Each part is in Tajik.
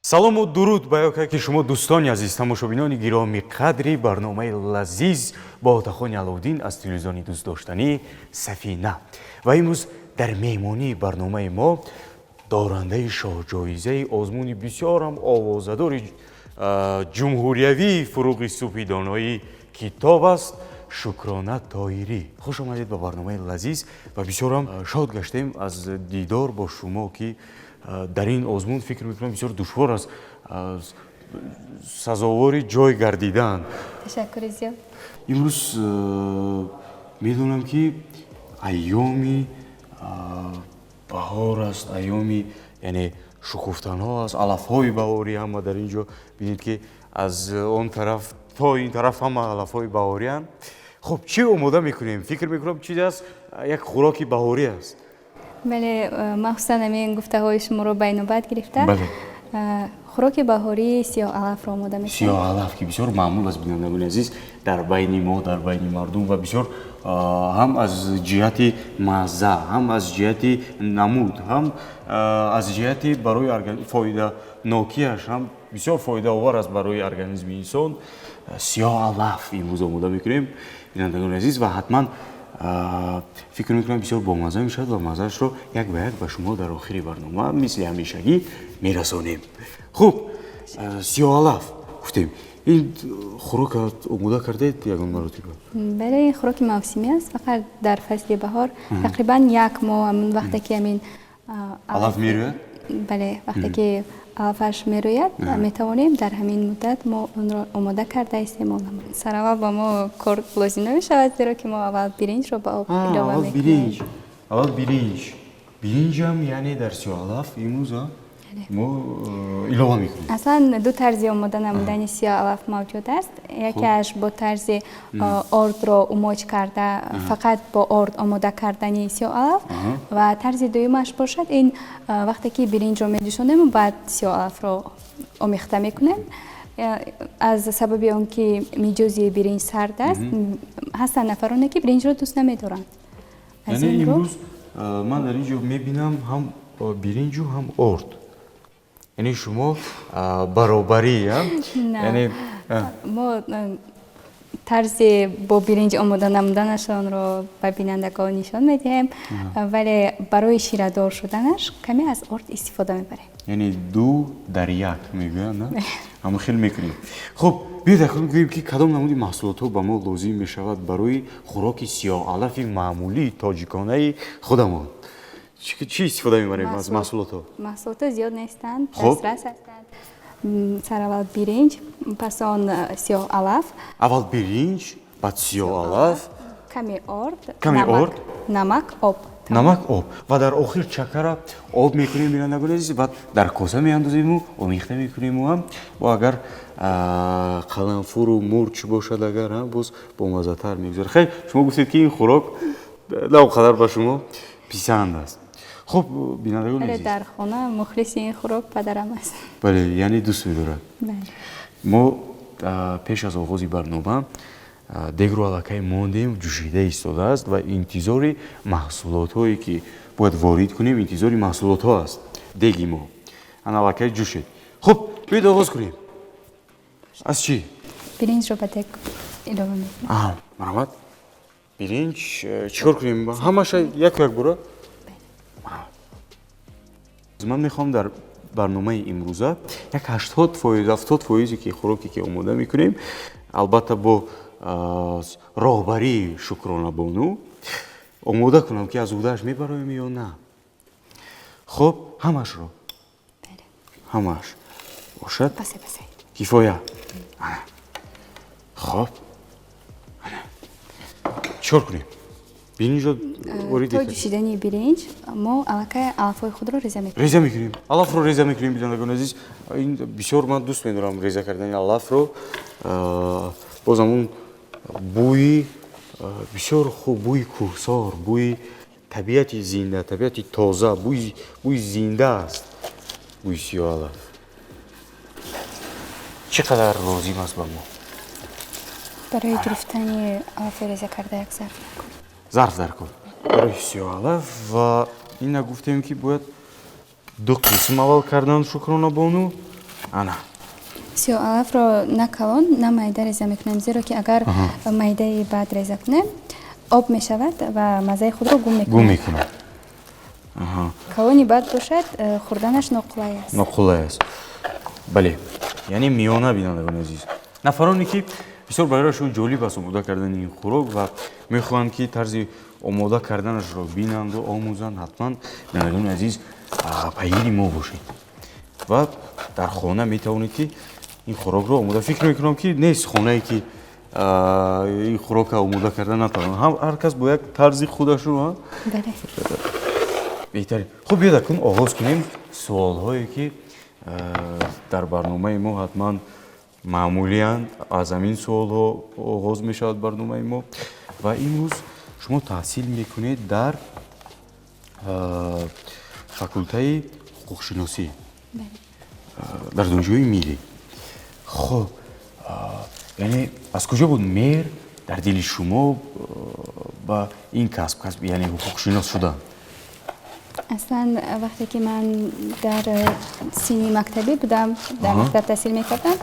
салому дуруд ба ёкаки шумо дӯстони азиз тамошобинони гироми қадри барномаи лазиз бо Отахони Аловдин аз телевизиони дӯстдоштанӣ Сафина. Ва имрӯз дар меҳмонии барномаи мо дорандаи шоҳҷоизаи озмуни бисёрам овозадори ҷумҳуриявии фуруғи субҳи доноӣ китоб аст Шукрона Тоирӣ. Хуш омадед ба барномаи лазиз ва бисёрам шод гаштем аз дидор бо шумо ки дар ин озмун фикр мекунам бисёр душвор аст сазовори ҷой гардидан. Ташаккури зиёд. имрӯз медонам ки айёми баҳор аст, айёми яъне шукуфтанҳо аст, алафҳои баҳорӣ ҳама дар ин ҷо бинед ки аз он тараф то ин тараф ҳама алафҳои баҳориянд. хуб чӣ омода мекунем? Фикр мекунам чизе аст, як хӯроки баҳорӣ аст. бале махсусан ҳамин гуфтаҳои шуморо байнобайт гирифта хӯроки баҳории сиёҳалафро омода мекунем. Сиёҳалаф ки бисёр маъмул аст бинандагони азиз дар байни мо, дар байни мардум ва бисёр ҳам аз ҷиҳати мазза, ҳам аз ҷиҳати намуд, ҳам аз ҷиҳати барои фоиданокияш ҳам бисёр фоидаовар аст барои организми инсон. Сиёҳалаф имрӯз омода мекунем бинандагони азиз ва ҳатман фикр мекунам бисёр бомазза мешавад ва маззаашро як ба як ба шумо дар охири барнома мисли ҳамешагӣ мерасонем. хуб сиёҳалаф гуфтем ин хӯрокат омода кардед ягон маротиба? бале ин хӯроки мавсимӣ аст, фақат дар фасли баҳор тақрибан як моҳ ҳамн вақте ки ҳамин алаф мерӯяд? бале вақте ки алафаш мерӯяд метавонем дар ҳамин муддат мо онро омода карда истеъмол намоем. Сараввал ба мо кор лозим намешавад, зеро ки мо аввал биринҷро ба об илова мекунем. Аввал биринҷам яъне дар сиёҳалаф имрӯз мо илова мекунем. Аслан ду тарзи омода намудани сиёҳалаф мавҷуд аст. Якеаш бо тарзи ордро умоҷ карда фақат бо орд омода кардани сиёҳалаф ва тарзи дуюмаш бошад ин вақте ки биринҷро медӯшонем баъд сиёҳалафро омехта мекунем. аз сабаби он ки миҷози биринҷ сард аст ҳастанд нафароне ки биринҷро дӯст намедоранд. яъне имрӯз ман дар ин ҷо мебинам ҳам биринҷу ҳам орд. яъне шумо баробарӣ яъне мо тарзи бо биринҷ омода намуданашонро ба бинандагон нишон медиҳем, вале барои ширадор шуданаш каме аз орд истифода мебарем. яъне ду дар як мегӯянд ҳама хел мекунем. хуб биёед акнун гӯем ки кадом намуди маҳсулотҳо ба мо лозим мешавад барои хӯроки сиёҳалафи маъмулии тоҷиконаи худамон. чӣ истифода мебарем аз маҳсулотҳо? маҳсулотҳо зиёд нестанд, дастрас ҳастанд. сараввал биринҷ, пас он сиёҳалаф. аввал биринҷ, баъд сиёҳалаф, каме орд, намак, об. намак, об ва дар охир чакара об мекунем бинандагони азиз, баъд дар коса меандозему, омехта мекунему ҳам ва агар қаламфуру мурч бошад агар боз бомаззатар мегузарад. хеле шумо гуфтед ки ин хӯрок на он қадар ба шумо писанд аст. хуб бинандагони азиз, дар хона мухлиси ин хӯрок падарам аст. бале яъне дӯст медорад. мо пеш аз оғози барнома дегро аллакай мондем, ҷӯшида истодааст ва интизори маҳсулотҳое ки бояд ворид кунем, интизори маҳсулотҳо аст. деги мо ан аллакай ҷӯшед. хуб биёед оғоз кунем. аз чӣ? биринҷро ба дег илова мекунем. марҳамат. биринҷ чӣ кор кунем? ҳамаша яку як бора? ман мехоҳам дар барномаи имрӯза як 80% ки хӯроке ки омода мекунем албатта бо роҳбарии Шукронабону омода кунам ки аз удааш мебароем ё на. хуб ҳамашро ҳамаш бошад кифоя. хуб чӣ кор кунем? биринҷро то ҷӯшидани биринҷ мо аллакай алафҳои худро реза мекунем. алафро реза мекунем бинандагони азиз. ин бисёр ман дӯст медорам реза кардани алафро. боз ҳамун бӯи бисёр хуб, бӯи кӯҳсор, бӯи табиати зинда, табиати тоза, бӯи зинда аст бӯи сиёҳалаф. чӣ қадар лозим аст ба мо? барои гирифтани алафи реза карда як зарф дар кор барои сиёҳалаф ва ин нагуфтем ки бояд ду қисм аввал кардан Шукронабону ана сиёалафро на калон, на майда реза мекунем, зеро ки агар майдаи баъд реза кунем, об мешавад ва маззаи худро гум гум мекунад. мекунад. Калони бад бошад, хурданаш ноқулай аст. ноқулай аст. бале, яъне миёна бинандагони азиз, нафароне ки бисёр барояшон ҷолиб аст омода кардани ин хӯрок ва мехоҳанд ки тарзи омода карданашро бинанду омӯзанд, ҳатман бинандагони азиз пайгири мо бошед ва дар хона метавонед ки ин хӯрокро омода. фикр мекунам ки нест хонае ки ин хӯрока омода карда натавонад, ҳар кас бо як тарзи худашро. Бале. беҳтарин. хуб, биёда кун оғоз кунем суолҳое ки дар барномаи мо ҳатман маъмулиянд. аз ҳамин суолҳо оғоз мешавад барномаи мо ва имрӯз шумо таҳсил мекунед дар факултаи ҳуқуқшиносӣ дар донишгоҳи миллӣ. хуб, яъне аз куҷо буд меҳр дар дили шумо ба ин касб, яъне ҳуқуқшинос шудан? аслан вақте ки ман дар синни мактабӣ будам, дар мактаб таҳсил мекардам,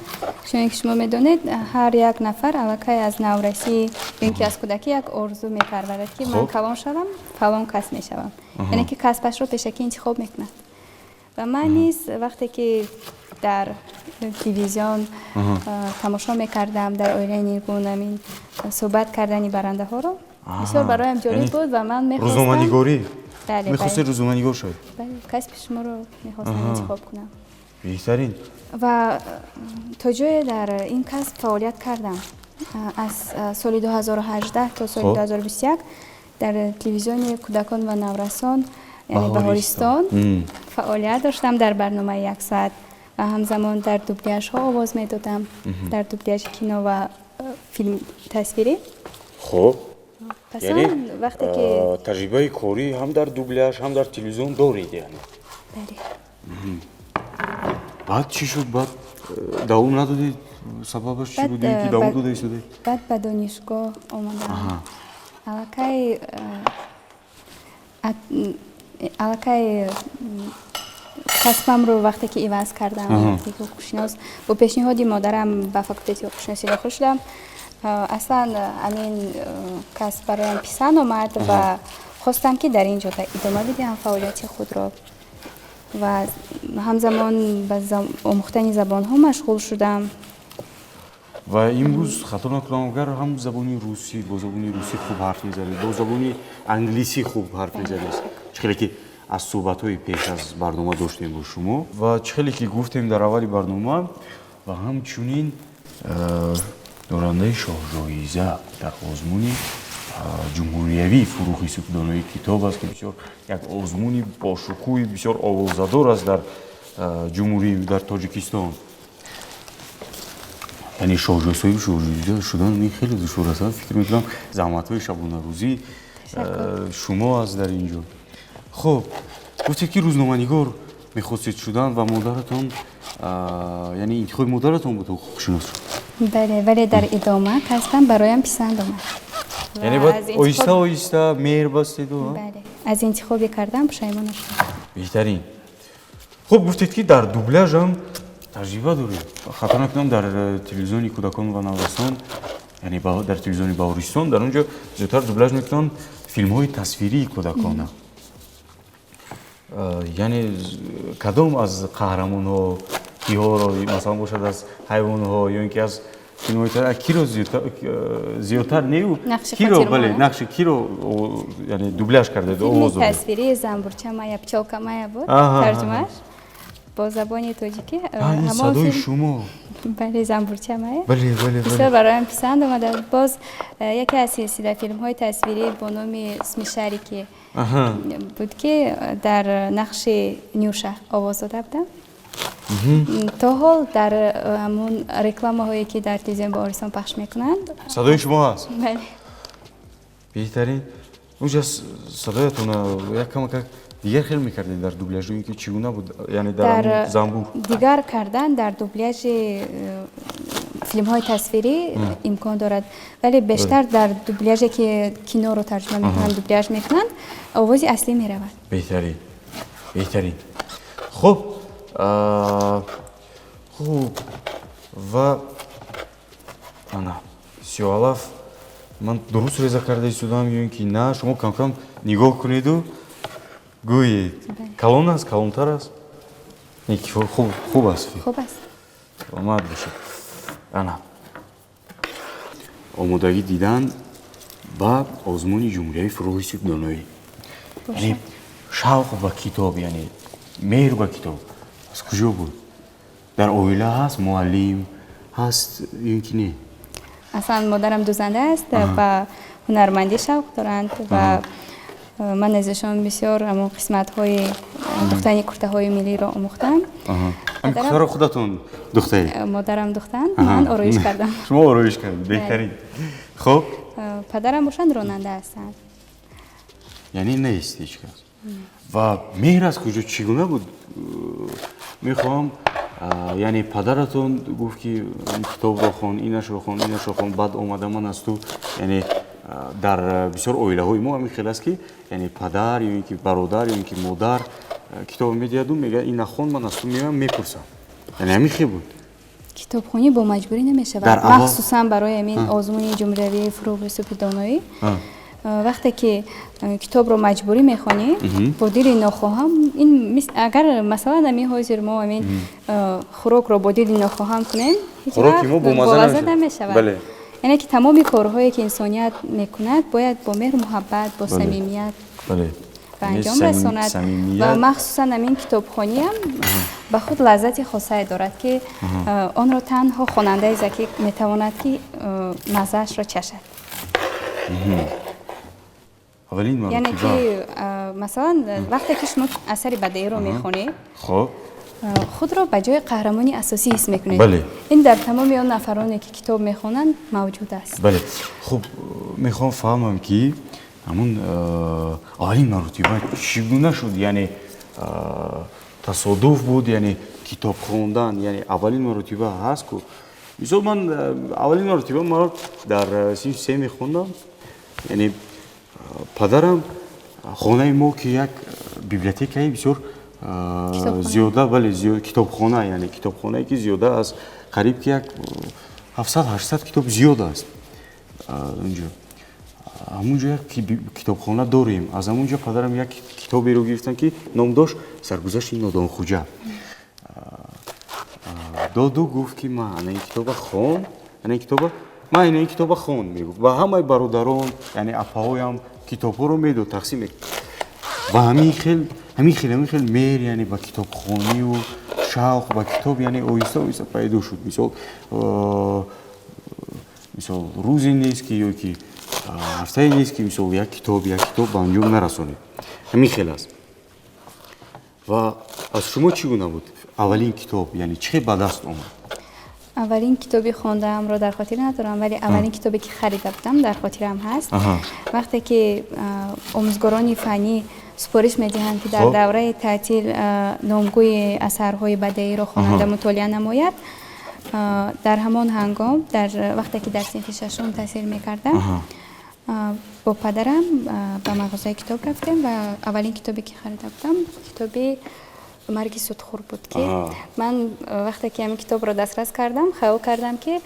чуноне ки шумо медонед, ҳар як нафар аллакай аз наврасӣ ин ки аз кӯдакӣ як орзу мепарварад ки ман калон шавам, фалон кас мешавам. яъне ки касбашро пешакӣ интихоб мекунад. ва ман низ вақте ки дар телевизион тамошо мекардам, дар оилаи нигун амин суҳбат кардани барандаҳоро бисёр бароям ҷолиб буд ва ман мехостам рӯзноманигорӣ бале, мехостед рӯзноманигор шавед? бале, касби шуморо мехостам интихоб кунам. беҳтарин. ва то ҷое дар ин касб фаъолият кардам. аз соли 2018 то соли 2021 дар телевизиони кӯдакон ва наврасон, яъне баҳористон фаъолият доштам дар барномаи 1 соат ва ҳамзамон дар дубляжҳо овоз медодам, дар дубляжи кино ва филм тасвирӣ. хуб, пас яъне вақте ки таҷрибаи корӣ ҳам дар дубляж, ҳам дар телевизион доред яъне? бале. баъд чӣ шуд? баъд давом надодед? сабабаш чӣ буд ки давом дода истодед? баъд ба донишгоҳ омадам. аллакай касбамро вақте ки иваз кардам, ҳуқуқшинос, бо пешниҳоди модарам ба факултати ҳуқуқшиносӣ дохил шудам. аслан амин касб бароям писанд омад ва хостам ки дар ин ҷо идома бидиҳам фаъолияти худро ва ҳамзамон ба омӯхтани забонҳо машғул шудам. ва имрӯз хато накунам, агар ҳам забони русӣ, бо забони русӣ хуб ҳарф мезанед, бо забони англисӣ хуб ҳарф мезанед, чӣ хеле ки аз суҳбатҳои пеш аз барнома доштем бо шумо ва чӣ хеле ки гуфтем дар аввали барнома ва ҳамчунин дорандаи шоҳҷоиза дар озмуни ҷумҳуриявии фурӯхи сукдонои китоб аст ки бисёр як озмуни бошукӯҳи бисёр овозадор аст дар ҷумҳурӣ дар тоҷикистон. яъне шоҳҷоисои шоҳҷоиза шудан ин хеле душвор аст. фикр мекунам заҳматҳои шабонарӯзӣ шумо аст дар ин ҷо. хуб, гуфтед ки рӯзноманигор мехостед шудан ва модаратон, яъне интихоби модаратон буд ҳуқуқшинос шуд? бале, вале дар идома касбам бароям писанд омад. яъне баъд оҳиста оҳиста меҳр бастеду? бале, аз интихоби кардам пушаймон шудам. беҳтарин. хуб, гуфтед ки дар дубляжам таҷриба доред. хато накунам дар телевизиони кӯдакон ва наврасон, яъне дар телевизиони баҳористон, дар он ҷо зиёдтар дубляж мекунанд филмҳои тасвирии кӯдакона. яъне кадом аз қаҳрамонҳо, киҳоро, масалан бошад аз ҳайвонҳо ё ин ки аз филмҳои киро зиёдтар неу киро, бале, нақши киро яъне дубляж кардед, овоз додед? тасвирии Замбурча Мая, Пчёлка Мая буд тарҷумааш бо забони тоҷикӣ. ин садои шумо? бале, Замбурча Мая. бале, бале, бисёр бароям писанд омада. боз яке аз силсила филмҳои тасвирӣ бо номи Смешарики буд ки дар нақши Нюша овоз дода будам. то ҳол дар ҳамун рекламаҳое ки дар телевизиони баҳористон пахш мекунанд садои шумо ҳаст? бале. беҳтарин. унҷа садоятона якамакак дигар хел мекардед дар дубляжо, ин ки чӣ гуна буд, яъне дар Замбур? дигар кардан дар дубляжи филмҳои тасвирӣ имкон дорад, вале бештар дар дубляже ки киноро тарҷума мекунанд, дубляж мекунанд, овози аслӣ меравад. беҳтарин, беҳтарин. хуб, خوب و ана сиёалаф ман дуруст реза карда истодам ё ин ки на шумо камкам нигоҳ кунеду гӯед калон аст калонтар аст хуб аст омад бошад ана омодагӣ дидан ба озмуни ҷумҳурияи фурӯғи субдоноӣ яъне шавқ ба китоб яъне меҳр ба китоб аз куҷо буд дар оила ҳаст муаллим ҳаст ин ки не аслан модарам дузанда аст ба ҳунармандӣ шавқ доранд ва ман аз ишон бисёр ҳамон қисматҳои духтани куртаҳои миллиро омӯхтам ҳамин куртаро худатон духтаед модарам духтанд ман ороиш кардам шумо ороиш кардед беҳтарин хуб падарам бошанд ронанда ҳастанд яъне нест ҳеҷ кас ва меҳр аз куҷо чӣ гуна буд мехоҳам яъне падаратон гуфт ки китобро хон инашро хон баъд омада ман аз ту яъне дар бисёр оилаҳои мо ҳамин хел аст ки яъне падар ё ин ки бародар ё ин ки модар китоб медиҳаду мегӯяд ина хон ман аз ту меоям мепурсам яъне ҳамин хел буд китобхонӣ бо маҷбурӣ намешавад махсусан барои ҳамин озмуни ҷумҳуриявии фурӯғи субдоноӣ вақте ки китобро маҷбурӣ мехонӣ бо дили нохоҳам агар масалан ҳамин ҳозир мо ҳамин хӯрокро бо дили нохоҳам кунем ҳеҷ вақт боваза намешавад яъне ки тамоми корҳое ки инсоният мекунад бояд бо меҳру муҳаббат бо самимият ба анҷом расонад ва махсусан ҳамин китобхониам ба худ лаззати хосае дорад ки онро танҳо хонандаи закӣ метавонад ки маззаашро чашад яъне ки масалан вақте ки шумо асари бадеиро мехонед худро ба ҷои қаҳрамони асосӣ ҳис мекунед ин дар тамоми он нафароне ки китоб мехонанд мавҷуд аст бале хуб мехоҳам фаҳмам ки ҳамун аввалин маротиба чӣ гуна шуд яъне тасодуф буд яъне китоб хондан яъне аввалин маротиба ҳаст ку мисол ман аввалин маротиба мо дар синфи се мехондам яъне падарам хонаи мо ки як библиотекаи бисёр зиёда бале китобхона яъне китобхонае ки зиёда аст қариб ки як 700-800 китоб зиёд аст онҷо ҳамунҷо як китобхона дорем аз ҳамунҷо падарам як китоберо гирифтам ки ном дошт саргузашти нодонхӯҷа доду гуфт ки ман ана ин китоба хон ман ин китоба хон мегуфт ва ҳамаи бародарон яъне апаҳоям китобҳоро медод тақсим мекард ва ҳамин хел меҳр яъне ба китобхонию шавқ ба китоб яъне оҳиста оҳиста пайдо шуд мисол рӯзе нест ки ё ки ҳафтае нест ки мисол як китоб ба анҷом нарасонед ҳамин хел аст ва аз шумо чӣ гуна буд аввалин китоб яъне чӣ ба даст омад аввалин китоби хондаамро дар хотир надорам вале аввалин китобе ки харида будам дар хотирам ҳаст вақте ки омӯзгорони фаннӣ супориш медиҳанд ки дар давраи таътил номгӯи асарҳои бадеиро хонанда мутолиа намояд дар ҳамон ҳангом вақте ки дар синфи шашум таҳсил мекардам бо падарам ба мағозаи китоб рафтем ва аввалин китобе ки харида будам китоби марги судхӯр буд ки ман вақте ки ҳамин китобро дастрас кардам хаёл кардам ки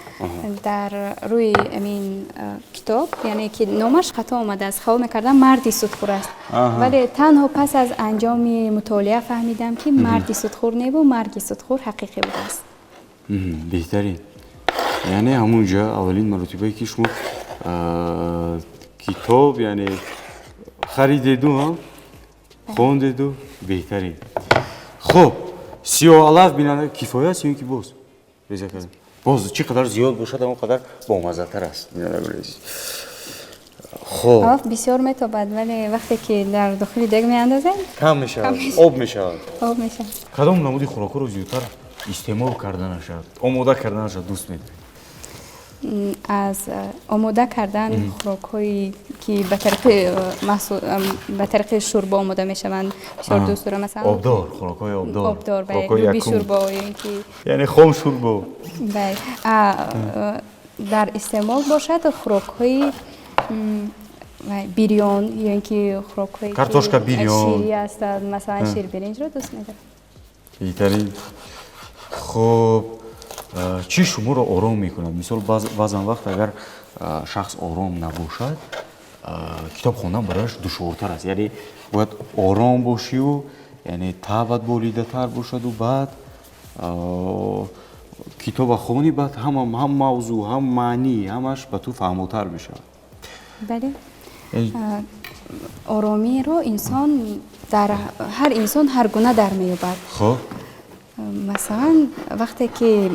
дар рӯи ҳамин китоб яъне ки номаш хато омадааст хаёл мекардам марди судхӯр аст вале танҳо пас аз анҷоми мутолиа фаҳмидам ки марди судхӯр небу марги судхӯр ҳақиқӣ будааст беҳтарин яъне ҳамунҷа аввалин маротибае ки шумо китоб яъне харидеду хондеду беҳтарин хуб сиёалаф бинанда кифоя аст ё ки боз реза кардем боз чӣ қадар зиёд бошад ҳамон қадар бомаззатар аст хуб алаф бисёр метобад вале вақте ки дар дохили дег меандозем кам мешавад об мешавад кадом намуди хӯрокҳоро зиёдтар истеъмол карданашад омода карданашад дӯст медоред аз омода кардан хӯрокҳое ки ба тариқи шӯрбо омода мешаванд бисёр дӯст дорам масалан обдор хӯрокҳои обдор люби шӯрбо яъне хом шӯрбо дар истеъмол бошад хӯрокҳои бирён ё ин ки хӯрокҳои картошка бирён ширӣ ҳастанд масалан ширбиринҷро дӯст медорам беҳтарин хуб چی شما رو آرام میکند؟ مثال بعضا وقت اگر شخص آرام نباشد کتاب خواندن برایش دشوارتر است. یعنی باید آرام باشی و یعنی طبعت بریده تر باشد و بعد کتاب خوانی بعد هم موضوع هم معنی همش به تو فهموتر بشه. بله. آرامی رو انسان در هر انسان هر گونه در میابد. خب مثلا وقتی که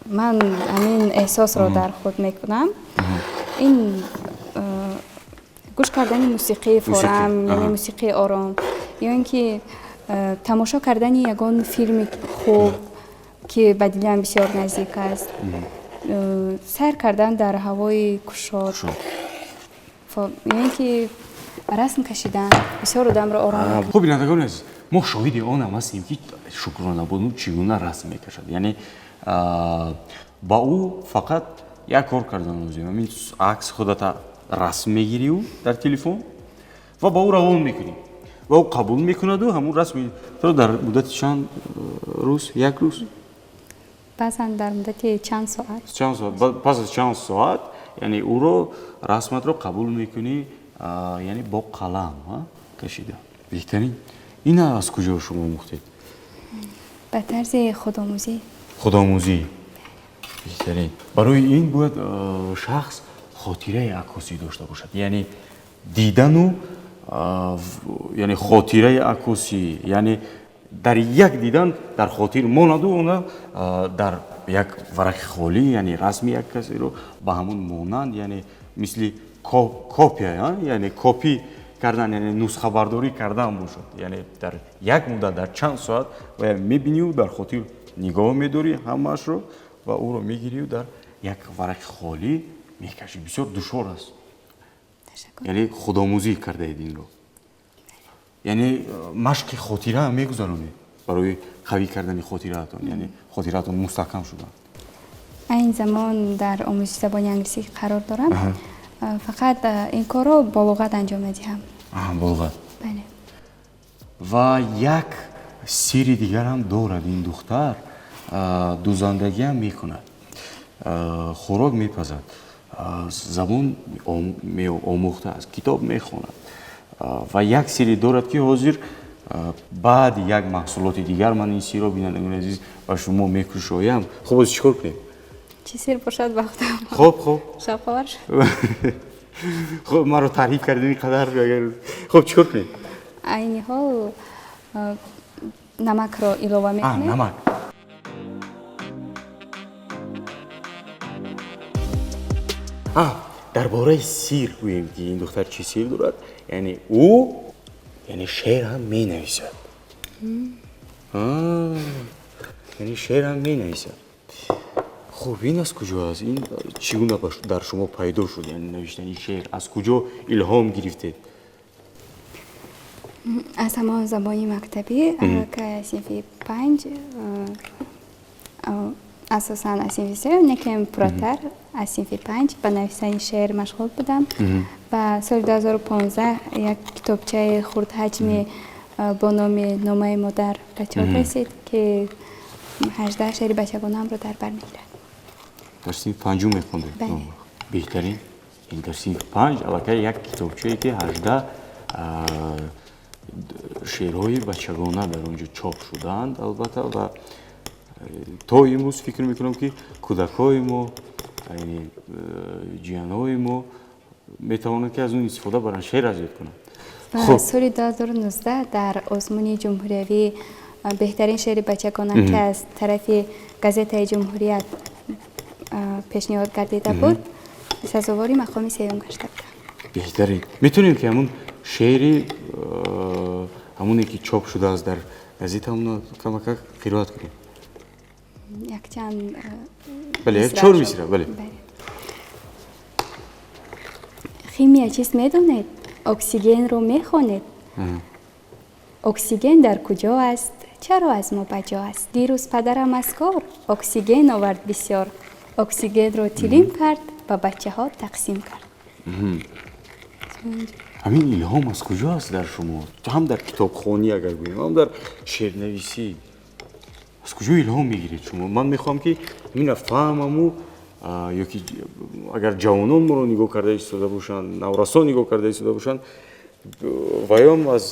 من همین احساس رو در خود میکنم این گوش کردن موسیقی فورم یعنی موسیقی آرام یا اینکه تماشا کردن یگان فیلم خوب که به دلم بسیار نزدیک است، سیر کردن در هوای گشاد، یعنی که رسم کشیدن بسیار آدم را آرام می‌کند. خب بینندگان عزیز، ما شاهد آن هستیم که شکرانه بانو چگونه رسم میکشد. یعنی با او فقط یک کار کردن لازم، همین عکس خودت رسم میگیری و در تلفن و با او روان میکنی و او قبول میکند و همون رسم تو در مدت چند روز، یک روز، بعضا در مدت چند ساعت، پس از چند ساعت یعنی او رو رسمت رو قبول میکنی، یعنی با قلم کشیده. بهترین این از کجا شما مختید؟ به طرز خودآموزی. خودآموزی بهترین. برای این باید شخص خاطره عکاسی داشته باشد، یعنی دیدن و یعنی خاطره عکاسی، یعنی در یک دیدن در خاطر ماند و اون در یک ورق خالی یعنی رسم یک کسی رو به همون مانند یعنی مثل کپی یعنی کپی کردن یعنی نسخه برداری کردن باشد. یعنی در یک مدت در چند ساعت و میبینی و در خاطر نگاه میداری همش رو و او رو میگیری و در یک ورق خالی میکشی. بسیار دشوار است. یعنی خودآموزی کرده اید این رو، یعنی مشق خاطره هم میگذارونید برای قوی کردن خاطرهاتون، یعنی خاطرهاتون مستحکم شدن. این زمان در آموزش زبان انگلیسی قرار دارم، فقط این کار رو با لغت انجام میدهم. با لغت؟ بله. و یک سری دیگر هم دارد این دختر، دوزندگی هم میکند، خوراک میپزد، زبان آموخته است، کتاب میخواند و یک سری دارد که حاضر بعد یک محصولات دیگر من این سری رو بینندگان عزیز و شما میکشایم. خب از چیکار کنیم؟ چی سر باشد وقت؟ خب شب خبر شد. خب ما رو تعریف کردین قدر اگر خب چیکار کنیم؟ این حال نمک رو اضافه میکنیم. نمک. درباره سیر گوییم که این دختر چی سیر دارد، یعنی او یعنی شعر هم می نویسد. یعنی شعر هم می نویسد. خب این از کجا است؟ این چگونه در شما پیدا شد؟ یعنی نوشتن شعر از کجا الهام گرفتید؟ از همان زبان مکتبی که صنف 5 اساساً از صنف 3 نکم پراتر از صنف 5 به نوشتن شعر مشغول بودم و سال 2015 یک کتابچه خرد حجمی با نام نامه مادر به چاپ رسید که 18 شعر بچگانه‌ام رو در بر می‌گیرد. در صنف 5 می‌خوندید؟ بله. بهترین. این در صنف 5 البته یک کتابچه‌ای که 18 شعرهای بچگانه در اونجا چاپ شدند البته و تا امروز فکر میکنم که کودکای ما یعنی جیانای ما میتوانند که از اون استفاده برن شعر ازیاد کنند. خب سال 2019 در آزمون جمهوری بهترین شعر بچگانه که از طرف گازت جمهوریت پیشنهاد گردیده بود سزاوار مقام سوم گشته بود. بهترین. میتونیم که همون شعری همونی که چاپ شده است در گازت همون کمک قرائت کنیم. یک چند بله یک 4 مصرع. بله. خیمیا چیست میدونید؟ اکسیژن رو میخونید. اکسیژن در کجا است؟ چرا از ما بجا است؟ دیروز پدرم از کار اکسیژن آورد بسیار، اکسیژن رو تلیم کرد و بچه ها تقسیم کرد. همین الهام از کجا است در شما؟ هم در کتابخوانی اگر بگیم هم در شعرنویسی аз куҷо илҳом мегиред шумо? Ман мехоҳам ки мина фаҳмаму ёки агар ҷавонон моро нигоҳ карда истода бошанд, наврасон нигоҳ карда истода бошанд, ваём аз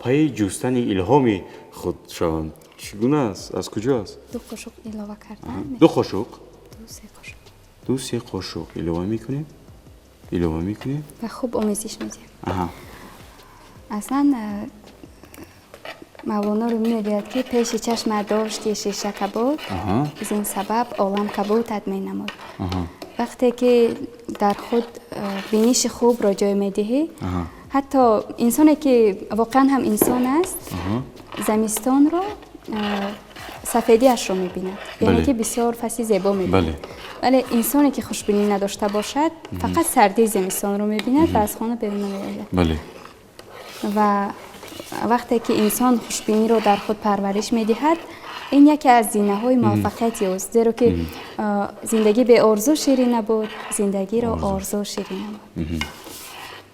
пайи ҷустани илҳоми худ шаванд. Чӣ гуна аст? Аз куҷо аст? ду қошуқ илова кардан. ду қошуқ? Се қошуқ. ду се қошуқ илова мекунем. Илова мекунем. Ва хуб омезиш медиҳем. Аҳа. Аслан мавлоноро мегӯяд ки пеши чашма дошти шиша кабуд, зин сабаб олам кабудат менамуд. вақте ки дар худ биниши хубро ҷой медиҳӣ, ҳатто инсоне ки воқеан ҳам инсон аст, замистонро сафедиашро мебинад, яъне ки бисёр фасли зебо мебинад. вале инсоне ки хушбинӣ надошта бошад, фақат сардии зимистонро мебинад ва аз хона берун намеояд. ва вақте ки инсон хушбиниро дар худ парвариш медиҳад, ин яке аз зинаҳои муваффақияти ӯст, зеро ки зиндагӣ беорзу ширин набуд, зиндагиро орзу ширин намуд.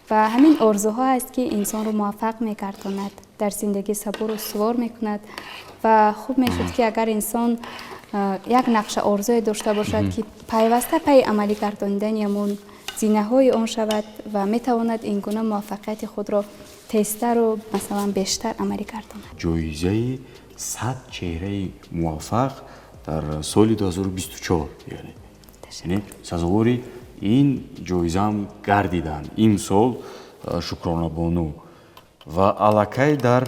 ва ҳамин орзуҳо аст ки инсонро муваффақ мегардонад, дар зиндагӣ сабуру сувор мекунад. ва хуб мешуд ки агар инсон як нақша орзуе дошта бошад ки пайваста пайи амалӣ гардонидани ҳамон зинаҳои он шавад ва метавонад ин гуна муваффақияти худро тезтару масалан бештар амалӣ гардонад. ҷоизаи 100 чеҳраи муваффақ дар соли 2024, яъне сазовори ин ҷоизаам гардиданд имсол Шукронабону ва аллакай дар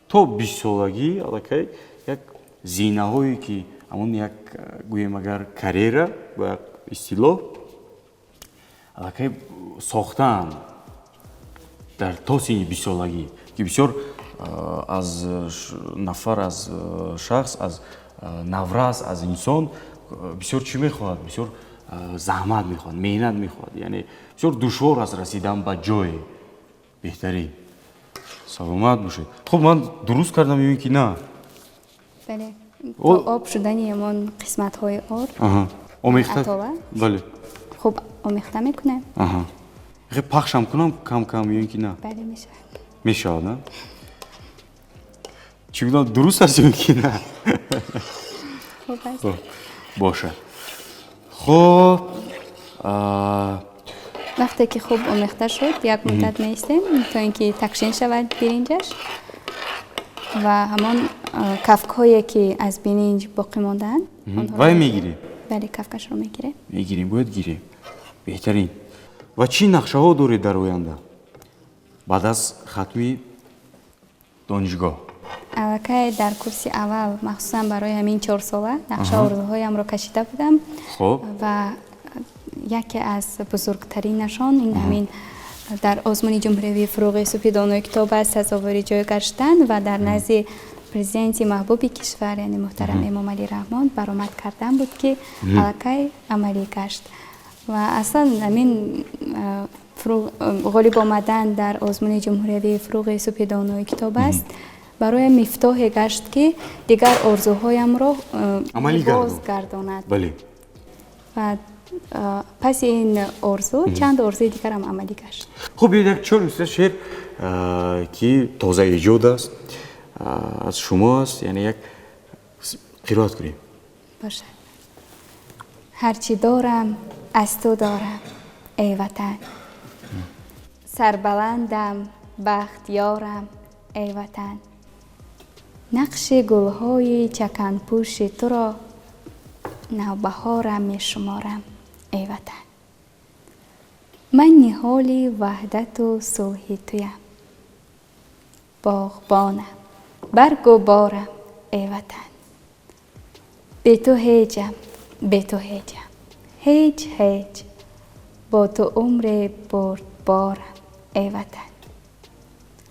то 20 солагӣ аллакай як зинаҳое ки ҳамон як гӯем агар карьера ба истилоҳ аллакай сохтаанд дар то синни 20 солагӣ ки бисёр аз нафар, аз шахс, аз наврас, аз инсон бисёр чӣ мехоҳад? Бисёр заҳмат мехоҳад, меҳнат мехоҳад, яъне бисёр душвор аст расидан ба ҷое беҳтарин. Саломат бошед. Хуб, ман дуруст кардам ё ин ки на? бале, то об шудани ҳамон қисматҳои орд атова. Бале. Хуб, омехта мекунем. Пахшам кунам кам ё ин ки на? Бале, мешавад. Мешавад, на? Чӣ гуна дуруст аст ё ин ки на? Хуб аст. Бошад. Хуб, вақте ки хуб омехта шуд, як муддат меистем то ин ки такшин шавад биринҷаш ва ҳамон кафкҳое ки аз биринҷ боқӣ мондаанд, вай мегирем? бале, кафкашро мегирем. Мегирем, бояд гирем. Беҳтарин. ва чӣ нақшаҳо доред дар оянда баъд аз хатми донишгоҳ? аллакай дар курси аввал махсусан барои ҳамин 4 сола нақша орзуҳоямро кашида будам ва яке аз бузургтаринашон ин ҳамин дар озмуни ҷумҳуриявии фуруғи субҳи донӯи китоб аст сазовори ҷой гаштан ва дар назди президенти маҳбуби кишвар яъне муҳтарам Эмомалӣ Раҳмон баромад кардан буд ки аллакай амалӣ гашт ва аслан ҳамин ғолиб омадан дар озмуни ҷумҳуриявии фуруғи субҳи донӯи китоб аст бароям мифтоҳе гашт ки дигар орзуҳоямро бозгардонад. ва паси ин орзу чанд орзуи дигарам амалӣ гашт. хуб, як чор шеър ки тоза эҷод аст, аз шумо аст, яъне як қироат кунем. бошад. ҳарчи дорам аз ту дорам эй ватан, сарбаландам бахтиёрам эй ватан, нақши гулҳои чаканпӯши туро навбаҳорам мешуморам эй ватан, ман ниҳоли ваҳдату сулҳи туям, боғбонам баргу борам эй ватан, бе ту ҳеҷам, бе ту ҳеҷам, ҳеҷ ҳеҷ, бо ту умре бурдборам эй ватан,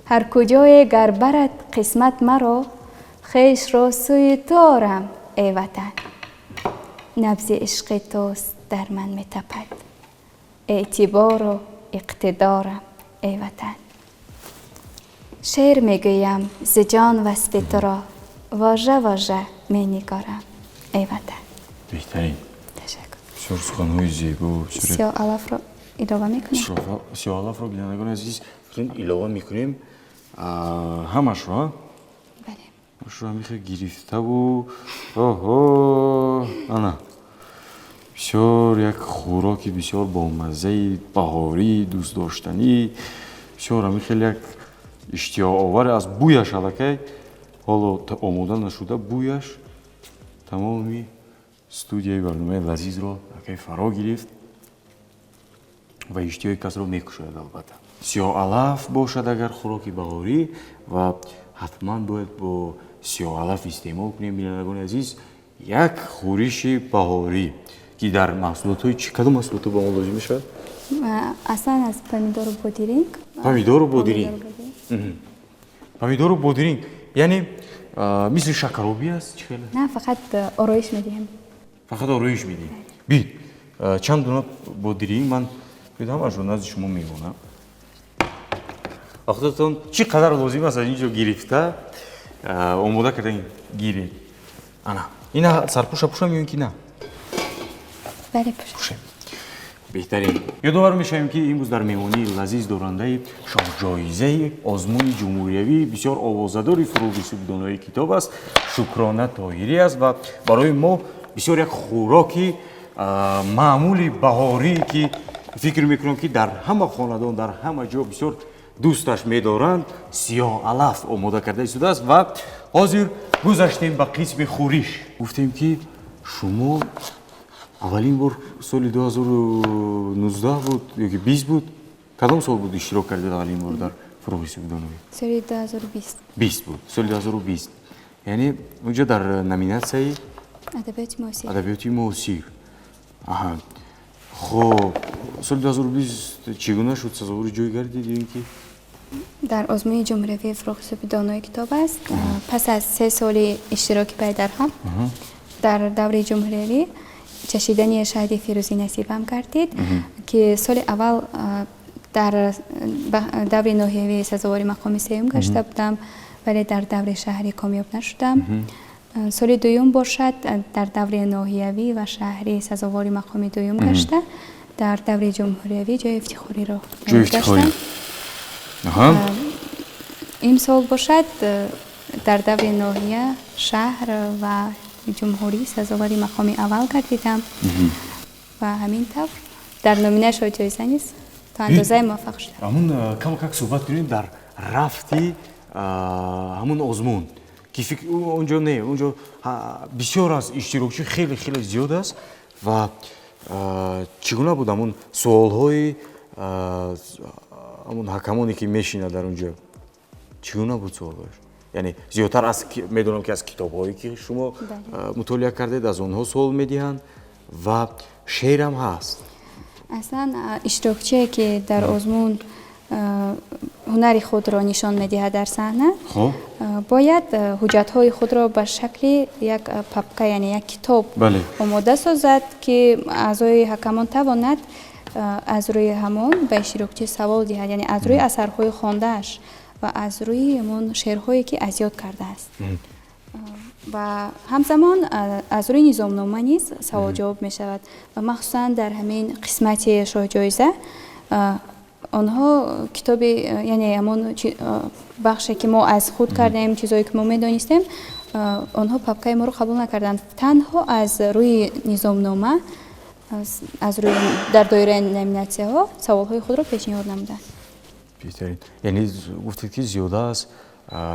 ҳар куҷое гар барад қисмат маро, хешро сӯи ту орам эй ватан, набзи ишқи туст дар ман метапад, эътибору иқтидорам эй ватан, шеър мегӯям зи ҷон васфи туро, вожа вожа менигорам эй ватан. беҳтарин. Ташаккур. бисёр суханҳои зебо. сиёҳ алафро илова мекунем. сиёҳ алафро бинандагони азиз илова мекунем ҳамашро. бале. Шамихе гирифтаву. Ого. Ана. Бисёр як хӯроки бисёр бомаззаи баҳорӣ, дӯстдоштанӣ. Бисёр хеле як иштиёқовар аз бӯяш аллакай ҳоло омода нашуда бӯяш тамоми студияи барномаи лазизро аллакай фаро гирифт ва иштиёқи касро мекушояд албатта. Сиёҳалаф бошад агар хӯроки баҳорӣ ва ҳатман бояд бо сиёҳалаф истеъмол кунем. Бинандагони азиз, як хӯриши баҳорӣ ки дар маҳсулотҳои чӣ кадом маҳсулотҳо ба мо лозим мешавад? Аслан аз помидору бодиринг. Помидору бодиринг. Помидору бодиринг. Яъне мисли шакаробӣ аст чӣ хеле? Не, фақат ороиш медиҳем. Фақат ороиш медиҳем. Бид, чанд дона бодиринг ман ҳамаашро назди шумо мемонам. Вақтатон чӣ қадар лозим аст аз ин ҷо гирифта омода кардан гиред. Ана, ина сарпӯша пӯшам ё ин ки на? Бале, пӯшем. Беҳтарин. Ёдовар мешавем ки имрӯз дар меҳмонии лазиз дорандаи шоҳҷоизаи озмуни ҷумҳуриявии бисёр овозадори фурӯғи субҳдонои китоб аст. Шукрона Тоҳирӣ аст ва барои мо бисёр як хӯроки маъмули баҳорӣ ки фикр мекунам ки дар ҳама хонадон дар ҳама ҷо бисёр дӯсташ медоранд, сиёҳалаф омода карда истодааст ва ҳозир гузаштем ба қисми хӯриш. Гуфтем ки шумо аввалин бор соли 2019 буд ёки 20 буд? Кадом сол буд иштирок кардед аввалин бор дар фурӯғи субҳдоноӣ? Соли 2020. 20 буд, соли 2020. Яъне унҷо дар номинатсияи Адабиёти муосир. Адабиёти муосир. Аҳа. Хоб, соли 2020 чӣ гуна шуд, сазовори ҷой гардид ки? Дар озмуни ҷумҳуриявии фурӯғи субҳдонои китоб аст. Пас аз 3 соли иштироки пайдарҳам дар давраи ҷумҳуриявӣ чашидани шаҳди Фирӯзӣ насибам гардид, ки соли аввал дар даври ноҳиявӣ сазовори мақоми сеюм гашта будам, вале дар даври шаҳрӣ камёб нашудам. Соли дуюм бошад дар даври ноҳиявӣ ва шаҳрӣ сазовори мақоми дуюм гашта, дар даври ҷумҳуриявӣ ҷои ифтихориро гаштам. Имсол бошад дар даври ноҳия, шаҳр ва ҷумҳурӣ сазовори мақоми аввал гардидам ва ҳамин тавр дар номинаи шоҳҷоиза низ то андозае муваффақ шудам. Ҳамун камакак суҳбат кунем дар рафти ҳамун озмун ки онҷо не, онҷо бисёр аз иштирокчӣ хеле хеле зиёд аст ва чӣ гуна буд ҳамун суолҳои ҳамун ҳакамоне ки мешинад дар онҷо чӣ гуна буд суолҳояш? Яъне зиёдтар аз медонам ки аз китобҳое ки шумо мутолиа кардед аз онҳо суол медиҳанд ва шеърам ҳаст. Аслан иштирокчие ки дар озмун ҳунари худро нишон медиҳад дар саҳна, бояд ҳуҷҷатҳои худро ба шакли як папка, яъне як китоб омода созад, ки аъзои ҳакамон тавонад аз рӯи ҳамон ба иштирокчӣ савол диҳад, яъне аз рӯи асарҳои хондааш ва аз рӯи ҳамон шеърҳое ки аз ёд кардааст. Ва ҳамзамон аз рӯи низомнома низ савол-ҷавоб мешавад ва махсусан дар ҳамин қисмати шоҳҷоиза онҳо китоби, яъне ҳамон бахше ки мо аз худ кардем, чизое ки мо медонистем, онҳо папкаи моро қабул накарданд. Танҳо аз рӯи низомнома, аз рӯи дар доираи номинатсияҳо саволҳои худро пешниҳод намуданд. Беҳтарин. Яъне гуфтед ки зиёда аз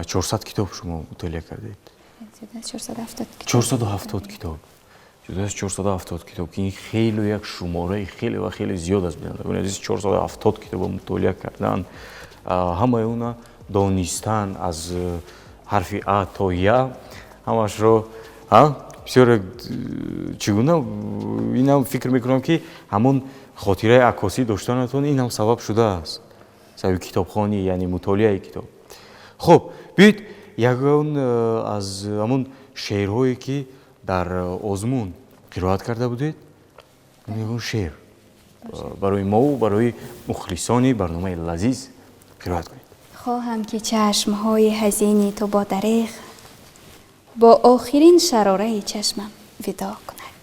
400 китоб шумо мутолиа кардед? 470 китоб. Зиёда аз 470 китоб ки ин хеле як шумораи хеле ва хеле зиёд аст. Бинандагони азиз, 470 китобро мутолиа кардан, ҳамаи оно донистан аз ҳарфи а то я, ҳамашро бисёр чӣ гуна инам фикр мекунам ки ҳамон хотираи акосӣ доштанатон инам сабаб шудааст. Сабаби китобхонӣ, яъне мутолиаи китоб. Хуб, биёед ягон аз ҳамон шеърҳое ки дар озмун қироат карда будед, ягон шеър барои мо, барои мухлисони барномаи лазиз қироат кунед. хоҳам ки чашмҳои ҳазини ту бо дареғ бо охирин шарораи чашмам видо кунад.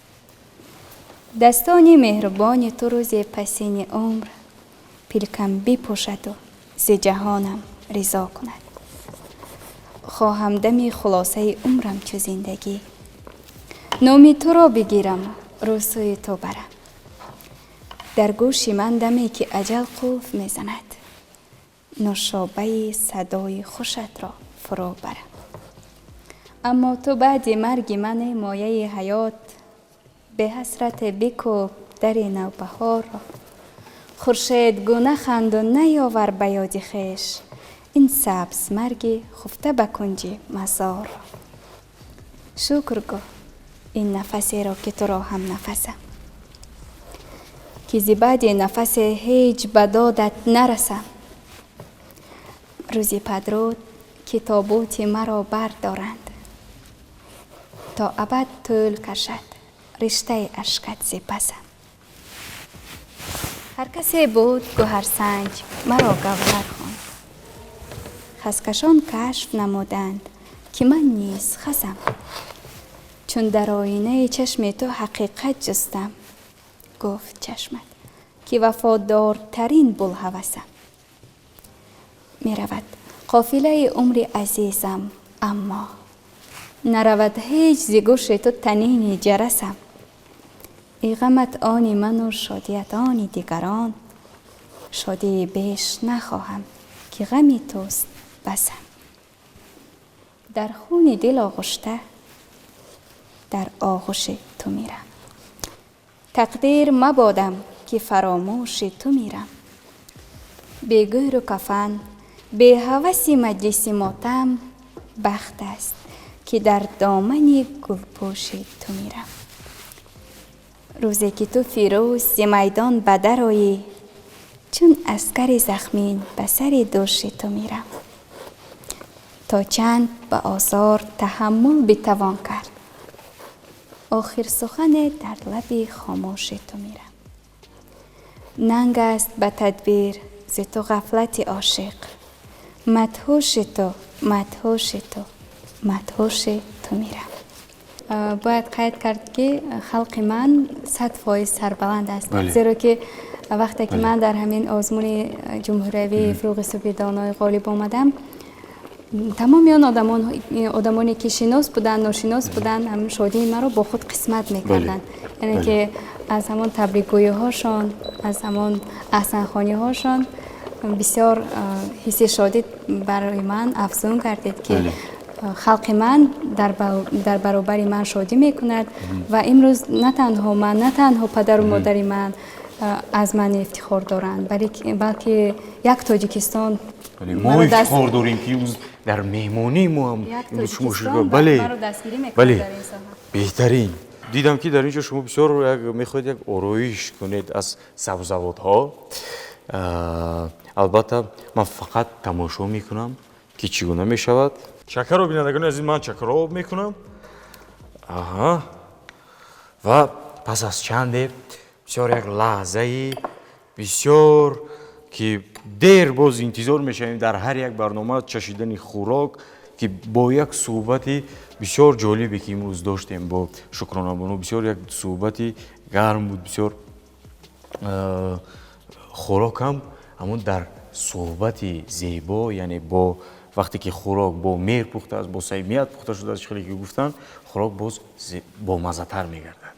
Дастони меҳрубони ту рӯзи пасини умр пилкам бипӯшаду зи ҷаҳонам ризо кунад. خواهم دمی خلاصه عمرم چو زندگی نامی تو را بگیرم روسوی تو برم در گوش من دمی که اجل قفل میزند نوشابه صدای خوشت را فرو برم اما تو بعد مرگ من مایه حیات به حسرت بکوب در نوبهار را خورشید گونه خند و نیاور به یاد خویش این سبز مرگ خفته به کنج مزار را شکر گو این نفسی را که تو را هم نفسم که بعد نفس هیچ به دادت نرسم روزی پدرود که تابوت مرا بردارند تا ابد طول کشد رشته اشکت ز پسم هر کسی بود گوهرسنج مرا گوهر خواند خسکشان کشف نمودند که من نیز خسم چون در آینه چشم تو حقیقت جستم گفت چشمت که وفادارترین بوالهوسم می رود قافله عمر عزیزم اما نرود هیچ ز گوش تو طنین جرسم ای غمت آنی من و شادیت آنی دیگران شادی بیش نخواهم که غمی توست بسم در خون دل آغشته در آغوش تو میرم تقدیر مبادم که فراموش تو میرم بی گور و کفن بی هوس مجلس ماتم بخت است که در دامن گلپوش تو میرم روزی که تو فیروز ز میدان به در آیی چون عسکر زخمین به سر دوش تو میرم تا چند به آزار تحمل بتوان کرد آخر سخن در لب خاموش تو میرم ننگ است به تدبیر ز تو غفلت عاشق مدهوش تو مدهوش تو مدهوش تو میرم باید قید کرد که خلق من 100% سربلند است زیرا که وقتی که من در همین آزمون جمهوری فروغ صوفی دانای غالب آمدم تمام آن آدمانی که شناس بودن ناشناس بودن هم شادی مرا با خود قسمت میکردن یعنی که از همون تبریکگویی هاشان از همون احسن خوانی هاشان بسیار حس شادی برای من افزون کردید که خلق من در برابر من شادی میکند و امروز نه تنها من نه تنها پدر و مادر من از من افتخار دارند بلکه یک تاجیکستان ما افتخار داریم که در مهمانی ما هم شما بله بهترین دیدم که در اینجا شما بسیار میخواید یک آرایش کنید از سبزوادها البته من فقط تماشا میکنم که چگونه میشود شکر رو بینندگان عزیز من شکر رو میکنم و پس از چند بسیار یک لحظه بسیار که دیر باز انتظار میشیم در هر یک برنامه چشیدن خوراک که با یک صحبتی بسیار جالبی که امروز داشتیم با شکرانه بانو بسیار یک صحبتی گرم بود بسیار خوراک هم همون در صحبتی زیبا یعنی با وقتی که خوراک با مهر پخته است با صمیمیت پخته شده است خیلی که گفتن خوراک باز با مزه تر میگردد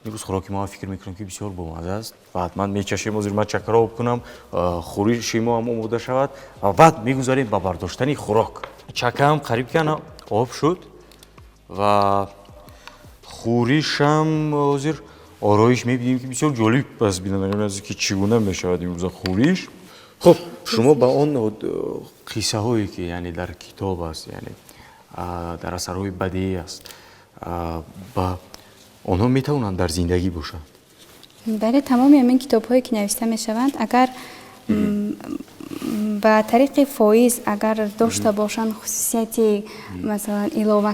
امروز خوراک ما فکر میکنم که بسیار با مزه است و حتما میچشیم و زیر من چکر آب کنم خورش ما هم آماده شود و بعد میگذاریم به برداشتن خوراک چکه هم قریب کنه آب شد و خورش هم حاضر آرایش میبینیم که بسیار جالب است بینندگان عزیز که چگونه میشود امروز خورش خب شما با اون قصه هایی که یعنی در کتاب است یعنی در اثرهای بدیعی است با آنها میتوانند در زندگی باشند بله تمام این کتاب هایی که نوشته میشوند اگر به طریق فایز اگر داشته باشند خصوصیتی مثلا علاوه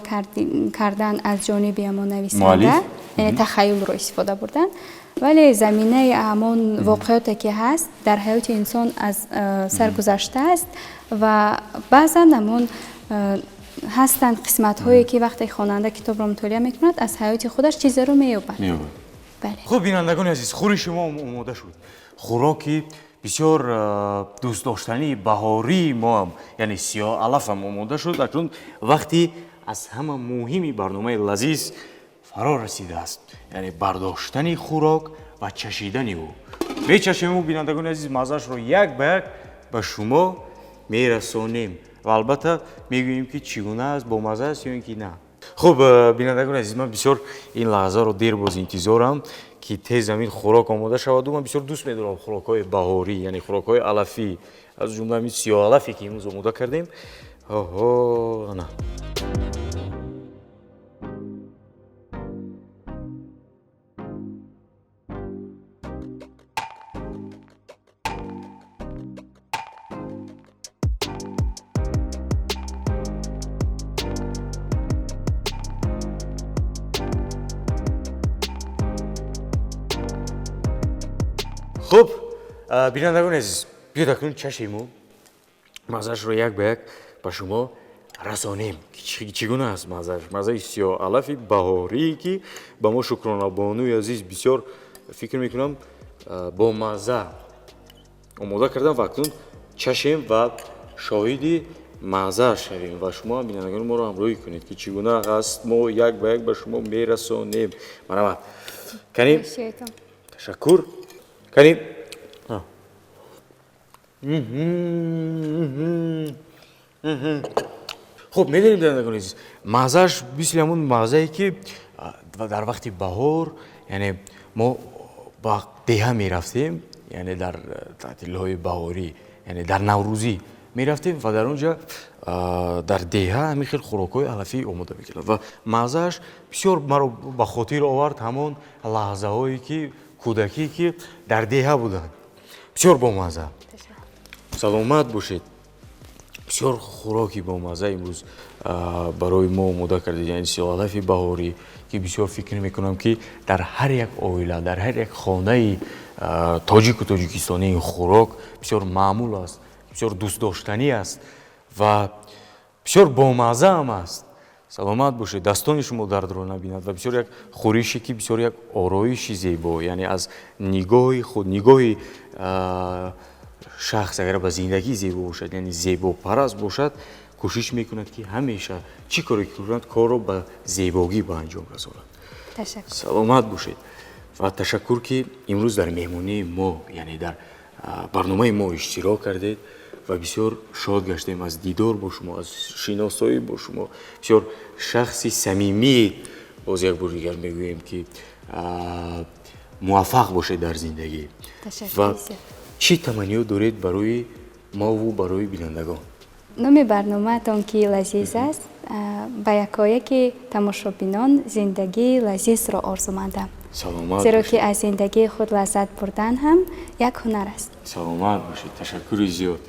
کردن از جانب ما نویسنده تخیل رو استفاده بردن ولی زمینه همون واقعیتی که هست در حیات انسان از سر گذشته است و بعضا همون هستند قسمت هایی که وقتی خواننده کتاب را مطالعه میکند از حیات خودش چیزی رو مییابد. بله. خب بینندگان عزیز خورش ما آماده شد خوراکی бисёр дӯстдоштании баҳории мо ҳам яъне сиёҳ-алаф ҳам омода шуд. Акнун вақти аз ҳама муҳими барномаи лазиз фаро расидааст, яъне бардоштани хӯрок ва чашидани ӯ. Мечашем ӯ бинандагони азиз маззаашро як ба як ба шумо мерасонем ва албатта мегӯем ки чӣ гуна аст, бомазза аст ё ин ки на. Хуб, бинандагони азиз, ман бисёр ин лаҳзаро дер боз интизорам ки тез ҳамин хӯрок омода шаваду. Ман бисёр дӯст медорам хӯрокҳои баҳорӣ, яъне хӯрокҳои алафӣ, аз ҷумла ҳамин сиёҳ-алафе ки имрӯз омода кардем. Оҳо, ана. хуб, бинандагони азиз, биёед акнун чашему маззаашро як ба як ба шумо расонем. Чӣ гуна аст маззааш? Маззаи сиёҳ-алафи баҳорие ки ба мо Шукронабонуи азиз бисёр фикр мекунам бомазза омода кардам ва акнун чашем ва шоҳиди маззааш шавем ва шумо ҳам бинандагони моро ҳамроҳӣ кунед ки чӣ гуна аст мо як ба як ба шумо мерасонем. Марҳамат. Каним ташаккур. Каним. Хуб, медонем бинандагони азиз, маззааш мисли ҳамун маззае ки дар вақти баҳор, яъне мо ба деҳа мерафтем, яъне дар таътилҳои баҳорӣ, яъне дар Наврӯзӣ мерафтем ва дар он ҷо дар деҳа ҳамин хел хӯрокҳои алафӣ омода мекардам ва маззааш бисёр маро ба хотир овард ҳамон лаҳзаҳое ки кӯдакӣ ки дар деҳа буданд. Бисёр бомазза. Саломат бошед. бисёр хӯроки бомазза имрӯз барои мо омода кардед, яъне сиёҳ-алафи баҳорӣ ки бисёр фикр мекунам ки дар ҳар як оила, дар ҳар як хонаи тоҷику тоҷикистонӣ ин хӯрок бисёр маъмул аст, бисёр дӯстдоштанӣ аст ва бисёр бомазза ҳам аст. саломат бошед, дастони шумо дардро набинад ва бисёр як хӯрише ки бисёр як ороиши зебо, яъне аз нигоҳи худ, нигоҳи шахс агар ба зиндагӣ зебо бошад, яъне зебопараст бошад, кӯшиш мекунад ки ҳамеша чӣ коре кунад, корро ба зебогӣ ба анҷом расонад. Саломат бошед ва ташаккур ки имрӯз дар меҳмонии мо, яъне дар барномаи мо иштирок кардед ва бисёр шод гаштем аз дидор бо шумо, аз шиносоӣ бо шумо. Бисёр шахси самимӣ, боз як бор дигар мегӯем ки муваффақ бошед дар зиндагӣ. Ва чӣ таманниё доред барои мову барои бинандагон? номи барномаатон ки лазиз аст, ба якояки тамошобинон зиндагии лазизро орзумандам. зеро ки аз зиндагии худ лаззат бурдан ҳам як ҳунар аст. Саломат бошед, ташаккури зиёд.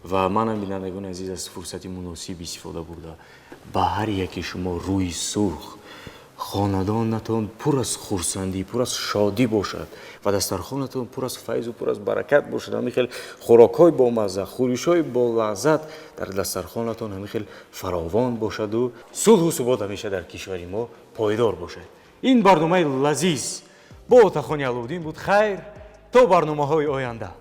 ва манам бинандагони азиз аз фурсати муносиб истифода бурда ба ҳар яки шумо рӯи сурх, хонадонатон пур аз хурсандӣ, пур аз шодӣ бошад ва дастархонатон пур аз файзу пур аз баракат бошад. ҳамин хел хӯрокҳои бомазза, хӯришҳои болаззат дар дастархонатон ҳамин хел фаровон бошаду сулҳу субот ҳамеша дар кишвари мо пойдор бошад. ин барномаи лазиз бо Отахони Аловдин буд. Хайр, то барномаҳои оянда.